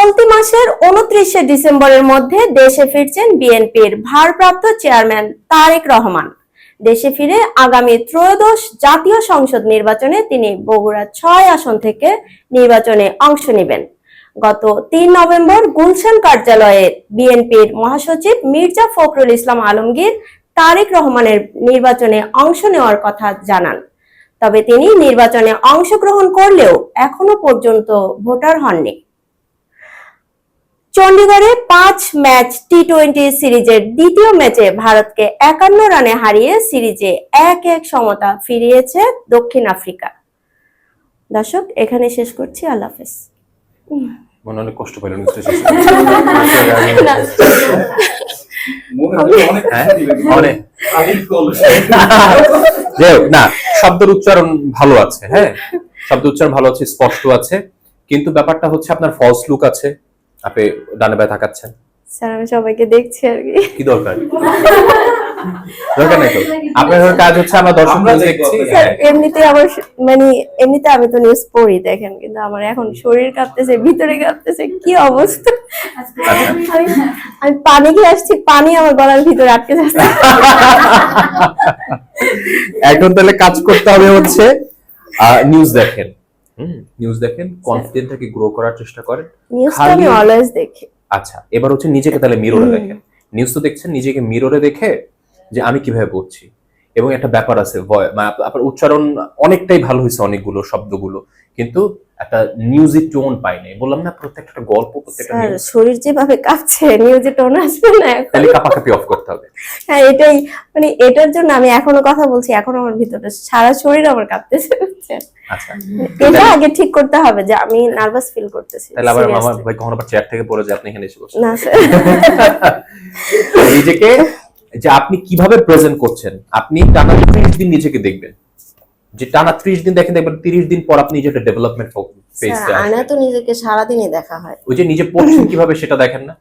চলতি মাসের 29শে ডিসেম্বরের মধ্যে দেশে ফিরছেন বিএনপির ভারপ্রাপ্ত চেয়ারম্যান তারেক রহমান। দেশে ফিরে আগামী ত্রয়োদশ জাতীয় সংসদ নির্বাচনে তিনি বগুড়া ৬ আসন থেকে নির্বাচনে অংশ নেবেন। গত ৩ নভেম্বর গুলশান কার্যালয়ে বিএনপির মহাসচিব মির্জা ফখরুল ইসলাম আলমগীর তারেক রহমানের নির্বাচনে অংশ নেওয়ার কথা জানান। তবে তিনি নির্বাচনে অংশগ্রহণ করলেও এখনো পর্যন্ত ভোটার হননি। চণ্ডীগড়ে ৫ ম্যাচ টি-20 সিরিজের দ্বিতীয় ম্যাচে ভারতকে ৫১ রানে হারিয়ে সিরিজে ১-১ সমতা ফিরিয়েছে দক্ষিণ আফ্রিকা। দর্শক, এখানে শেষ করছি। আল্লাহ হাফেজ। মনে অনেক কষ্ট পেলেন না, শব্দের উচ্চারণ ভালো আছে, হ্যাঁ শব্দ উচ্চারণ ভালো আছে, স্পষ্ট আছে, কিন্তু ব্যাপারটা হচ্ছে আপনার ফলস লুক আছে, আপনি ডানে বায়ে তাকাচ্ছেন। স্যার, আমি সবাইকে দেখছি আর কি দরকার দরকার নাই তো, আপনার কাজ হচ্ছে আমরা দর্শকদের দেখছি। এমনিতে আমার এমনিতে আমি তো নিউজ পড়ি, দেখেন, কিন্তু আমার এখন শরীর কাঁপতেছে, ভিতরে কাঁপতেছে, কি অবস্থা। আমি পানি খেয়ে আসছি, পানি আমার গলার ভিতরে আটকে যাচ্ছে। এখন তাহলে কাজ করতে হবে হচ্ছে নিউজ দেখেন, নিউজ দেখেন, কনফিডেন্টটাকে গ্রো করার চেষ্টা করেন। নিউজটা আমি অলওয়েজ দেখি। আচ্ছা, এবার হচ্ছে নিজেকে তাহলে মিররে দেখেন। নিউজ তো দেখছেন, নিজেকে মিররে দেখে যে আমি কিভাবে পড়ছি। এবং একটা ব্যাপার আছে, আপনার উচ্চারণ অনেকটাই ভালো হয়েছে, অনেকগুলো শব্দগুলো, কিন্তু একটা নিউজে টোন পাই নাই। বললাম না, প্রত্যেকটা গল্প, প্রত্যেকটা নিউজ, শরীর যেভাবে কাঁপছে, নিউজে টোন আসবে না, তাহলে কাঁপাকাঁপি অফ করতে হবে। হ্যাঁ, এটাই এটার জন্য আমি এখনো কথা বলছি, এখন আমার ভিতরে সারা শরীর আমার কাঁপতেছে। আচ্ছা, এটা আগে ঠিক করতে হবে যে আমি নার্ভাস ফিল করতেছি। তাহলে আবার আমার ভাই কখনো আবার চেয়ার থেকে পড়ে যে আপনি এখানে এসে বসেন না স্যার। নিজেকে যে আপনি কিভাবে প্রেজেন্ট করছেন, আপনি টানা 30 দিন নিজেকে দেখবেন, যে টানা 30 দিন দেখেন, দেখবেন 30 দিন পর আপনি যে একটা ডেভেলপমেন্ট ফেজে আসবেন। আনা তো নিজেকে সারা দিনই দেখা হয়, ওই যে নিজে পড়ছেন কিভাবে সেটা দেখেন না।